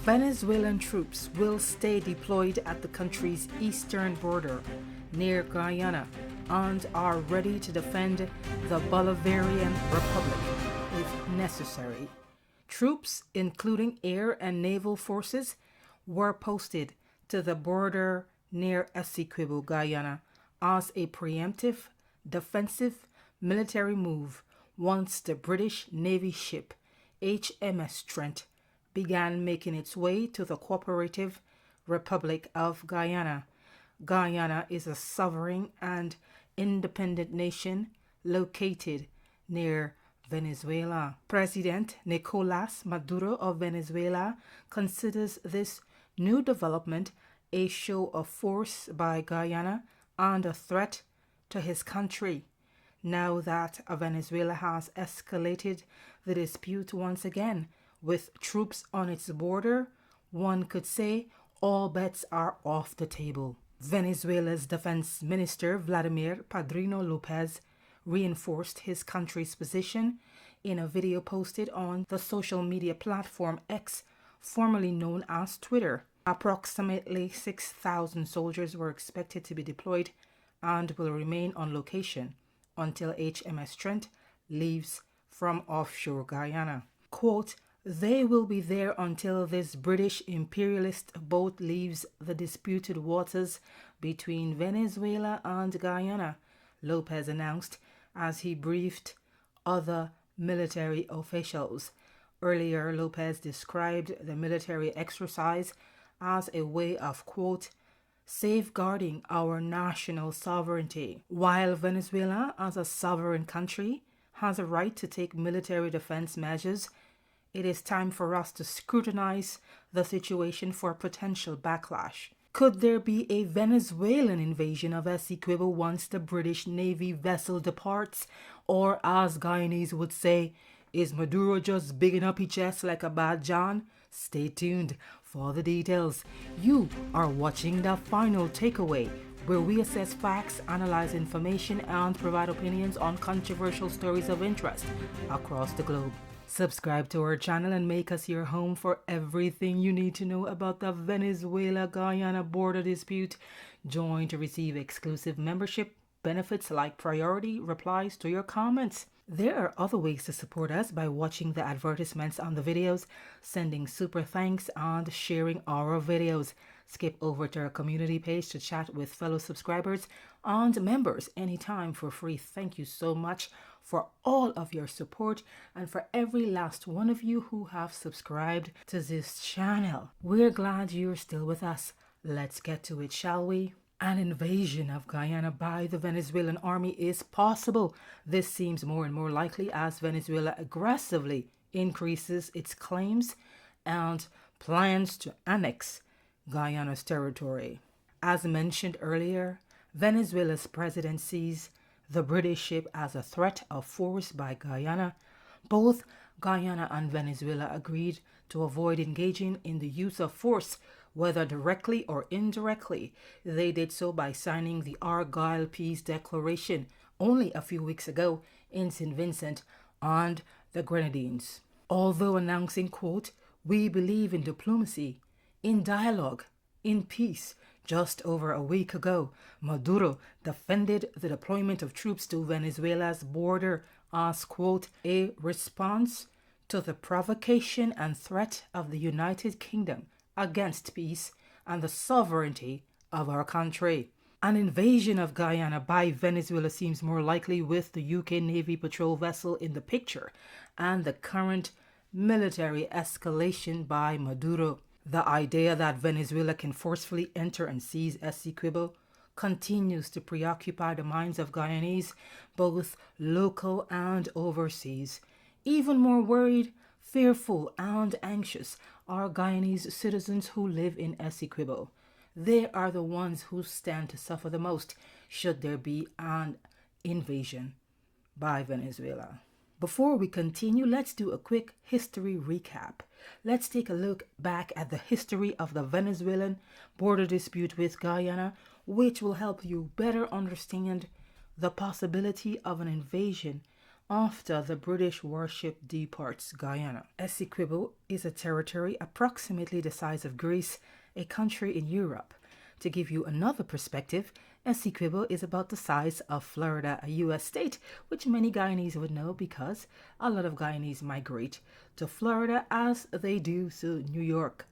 Venezuelan troops will stay deployed at the country's eastern border near Guyana and are ready to defend the Bolivarian Republic if necessary. Troops, including air and naval forces, were posted to the border near Essequibo, Guyana, as a preemptive, defensive military move once the British Navy ship HMS Trent began making its way to the Cooperative Republic of Guyana. Guyana is a sovereign and independent nation located near Venezuela. President Nicolas Maduro of Venezuela considers this new development a show of force by Guyana and a threat to his country. Now that Venezuela has escalated the dispute once again with troops on its border, one could say all bets are off the table. Venezuela's Defense Minister Vladimir Padrino Lopez reinforced his country's position in a video posted on the social media platform X, formerly known as Twitter. Approximately 6,000 soldiers were expected to be deployed and will remain on location until HMS Trent leaves from offshore Guyana. Quote, "They will be there until this British imperialist boat leaves the disputed waters between Venezuela and Guyana," Lopez announced as he briefed other military officials. Earlier, Lopez described the military exercise as a way of, quote, "safeguarding our national sovereignty." While Venezuela, as a sovereign country, has a right to take military defense measures, it is time for us to scrutinize the situation for potential backlash. Could there be a Venezuelan invasion of Essequibo once the British Navy vessel departs? Or, as Guyanese would say, is Maduro just bigging up his chest like a bad John? Stay tuned for the details. You are watching The Final Takeaway, where we assess facts, analyze information, and provide opinions on controversial stories of interest across the globe. Subscribe to our channel and make us your home for everything you need to know about the Venezuela-Guyana border dispute. Join to receive exclusive membership benefits like priority replies to your comments. There are other ways to support us by watching the advertisements on the videos, sending super thanks, and sharing our videos. Skip over to our community page to chat with fellow subscribers and members anytime for free. Thank you so much for all of your support and for every last one of you who have subscribed to this channel. We're glad you're still with us. Let's get to it, shall we? An invasion of Guyana by the Venezuelan army is possible. This seems more and more likely as Venezuela aggressively increases its claims and plans to annex Guyana's territory. As mentioned earlier, Venezuela's president sees the British ship as a threat of force by Guyana. Both Guyana and Venezuela agreed to avoid engaging in the use of force, whether directly or indirectly. They did so by signing the Argyle Peace Declaration only a few weeks ago in St. Vincent and the Grenadines. Although announcing, quote, "We believe in diplomacy, in dialogue, in peace," just over a week ago, Maduro defended the deployment of troops to Venezuela's border as, quote, "a response to the provocation and threat of the United Kingdom against peace and the sovereignty of our country." An invasion of Guyana by Venezuela seems more likely with the UK Navy patrol vessel in the picture and the current military escalation by Maduro. The idea that Venezuela can forcefully enter and seize Essequibo continues to preoccupy the minds of Guyanese, both local and overseas. Even more worried, fearful, and anxious are Guyanese citizens who live in Essequibo. They are the ones who stand to suffer the most should there be an invasion by Venezuela. Before we continue, let's do a quick history recap. Let's take a look back at the history of the Venezuelan border dispute with Guyana, which will help you better understand the possibility of an invasion after the British warship departs Guyana. Essequibo is a territory approximately the size of Greece, a country in Europe. To give you another perspective, Essequibo is about the size of Florida, a U.S. state, which many Guyanese would know because a lot of Guyanese migrate to Florida as they do to New York.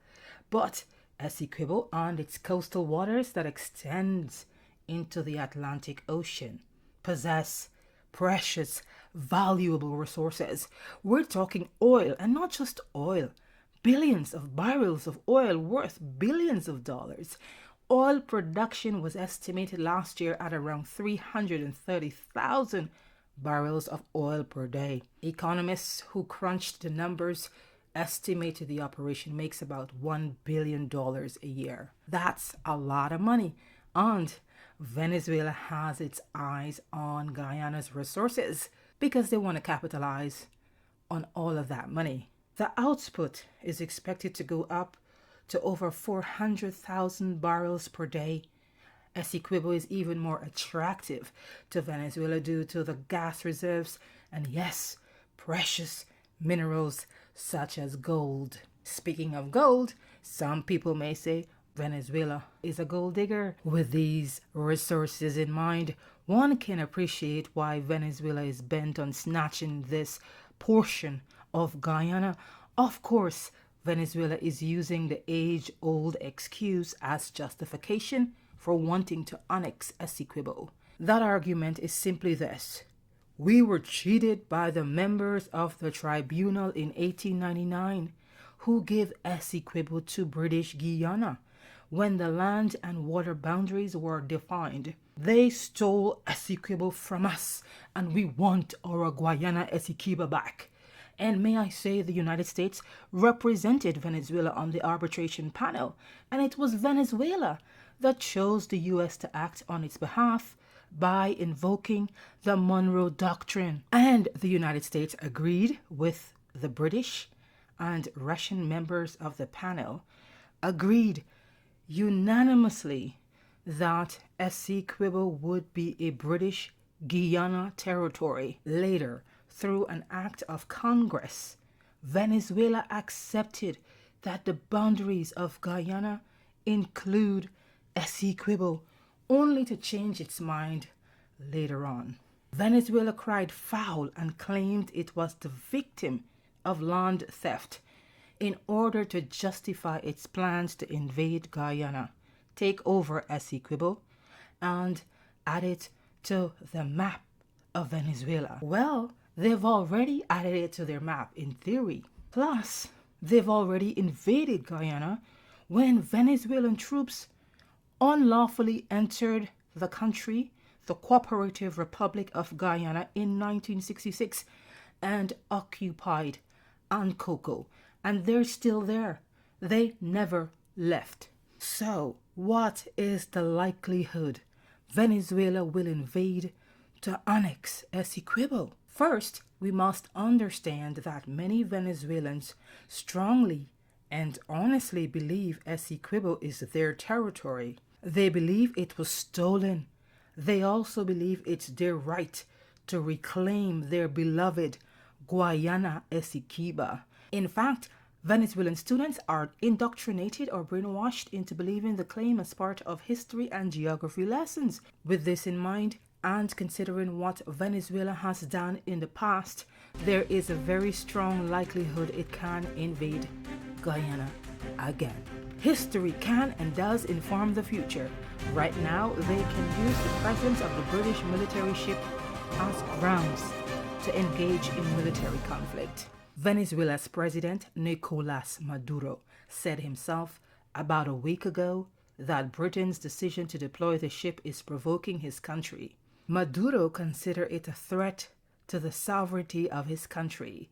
But Essequibo and its coastal waters that extends into the Atlantic Ocean possess precious, valuable resources. We're talking oil, and not just oil. Billions of barrels of oil worth billions of dollars. Oil production was estimated last year at around 330,000 barrels of oil per day. Economists who crunched the numbers estimated the operation makes about $1 billion a year. That's a lot of money. And Venezuela has its eyes on Guyana's resources because they want to capitalize on all of that money. The output is expected to go up to over 400,000 barrels per day. Essequibo is even more attractive to Venezuela due to the gas reserves and, yes, precious minerals such as gold. Speaking of gold, some people may say Venezuela is a gold digger. With these resources in mind, one can appreciate why Venezuela is bent on snatching this portion of Guyana. Of course, Venezuela is using the age-old excuse as justification for wanting to annex Essequibo. That argument is simply this: we were cheated by the members of the tribunal in 1899 who gave Essequibo to British Guyana when the land and water boundaries were defined. They stole Essequibo from us, and we want our Guyana Essequibo back. And may I say, the United States represented Venezuela on the arbitration panel, and it was Venezuela that chose the U.S. to act on its behalf by invoking the Monroe Doctrine. And the United States agreed with the British, and Russian members of the panel agreed unanimously that Essequibo would be a British Guyana territory. Later, through an act of Congress, Venezuela accepted that the boundaries of Guyana include Essequibo, only to change its mind later on. Venezuela cried foul and claimed it was the victim of land theft in order to justify its plans to invade Guyana, take over Essequibo, and add it to the map of Venezuela. Well, they've already added it to their map in theory. Plus, they've already invaded Guyana when Venezuelan troops unlawfully entered the country, the Cooperative Republic of Guyana, in 1966 and occupied Ankoko. And they're still there. They never left. So, what is the likelihood Venezuela will invade to annex Essequibo? First, we must understand that many Venezuelans strongly and honestly believe Essequibo is their territory. They believe it was stolen. They also believe it's their right to reclaim their beloved Guyana Essequibo. In fact, Venezuelan students are indoctrinated or brainwashed into believing the claim as part of history and geography lessons. With this in mind, and considering what Venezuela has done in the past, there is a very strong likelihood it can invade Guyana again. History can and does inform the future. Right now, they can use the presence of the British military ship as grounds to engage in military conflict. Venezuela's President Nicolas Maduro said himself about a week ago that Britain's decision to deploy the ship is provoking his country. Maduro considered it a threat to the sovereignty of his country,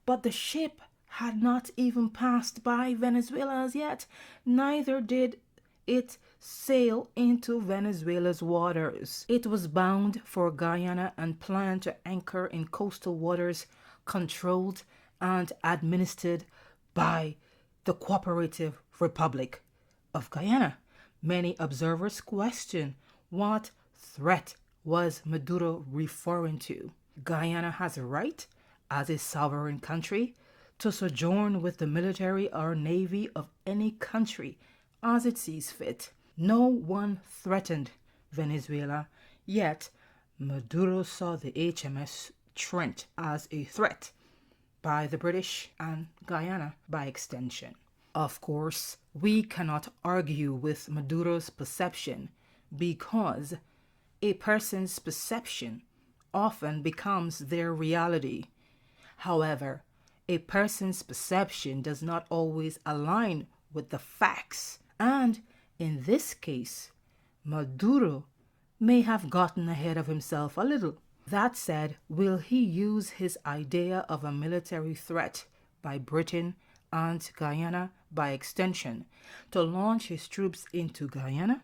but the ship had not even passed by Venezuela as yet. Neither did it sail into Venezuela's waters. It was bound for Guyana and planned to anchor in coastal waters controlled and administered by the Cooperative Republic of Guyana. Many observers question what threat was Maduro referring to. Guyana has a right, as a sovereign country, to sojourn with the military or navy of any country as it sees fit. No one threatened Venezuela, yet Maduro saw the HMS Trent as a threat by the British and Guyana by extension. Of course, we cannot argue with Maduro's perception because a person's perception often becomes their reality. However, a person's perception does not always align with the facts, and in this case, Maduro may have gotten ahead of himself a little. That said, will he use his idea of a military threat by Britain and Guyana by extension to launch his troops into Guyana?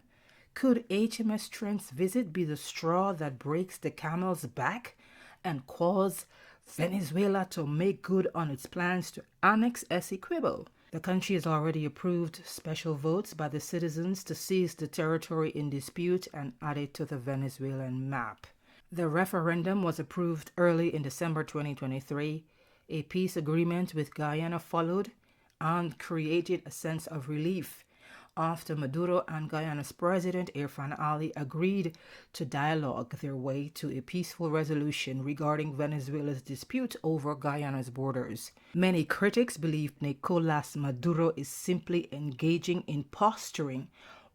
Could HMS Trent's visit be the straw that breaks the camel's back and cause Venezuela to make good on its plans to annex Essequibo? The country has already approved special votes by the citizens to seize the territory in dispute and add it to the Venezuelan map. The referendum was approved early in December 2023. A peace agreement with Guyana followed and created a sense of relief after Maduro and Guyana's president Irfan Ali agreed to dialogue their way to a peaceful resolution regarding Venezuela's dispute over Guyana's borders. Many critics believe Nicolas Maduro is simply engaging in posturing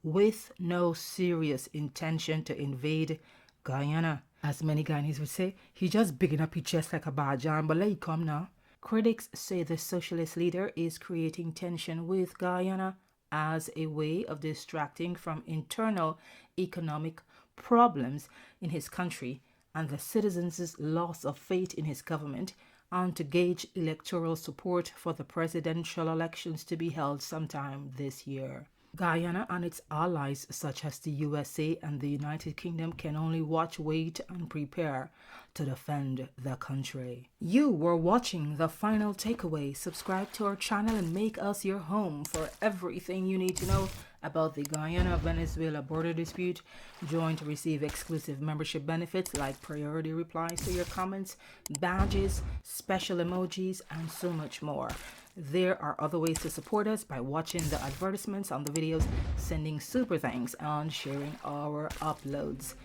with no serious intention to invade Guyana. As many Guyanese would say, he just bigging up his chest like a bajan, but let it come now. Critics say the socialist leader is creating tension with Guyana as a way of distracting from internal economic problems in his country and the citizens' loss of faith in his government, and to gauge electoral support for the presidential elections to be held sometime this year. Guyana and its allies such as the USA and the United Kingdom can only watch, wait, and prepare to defend the country. You were watching The Final Takeaway. Subscribe to our channel and make us your home for everything you need to know about the Guyana-Venezuela border dispute. Join to receive exclusive membership benefits like priority replies to your comments, badges, special emojis, and so much more. There are other ways to support us by watching the advertisements on the videos, sending super thanks, and sharing our uploads.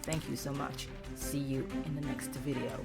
Thank you so much. See you in the next video.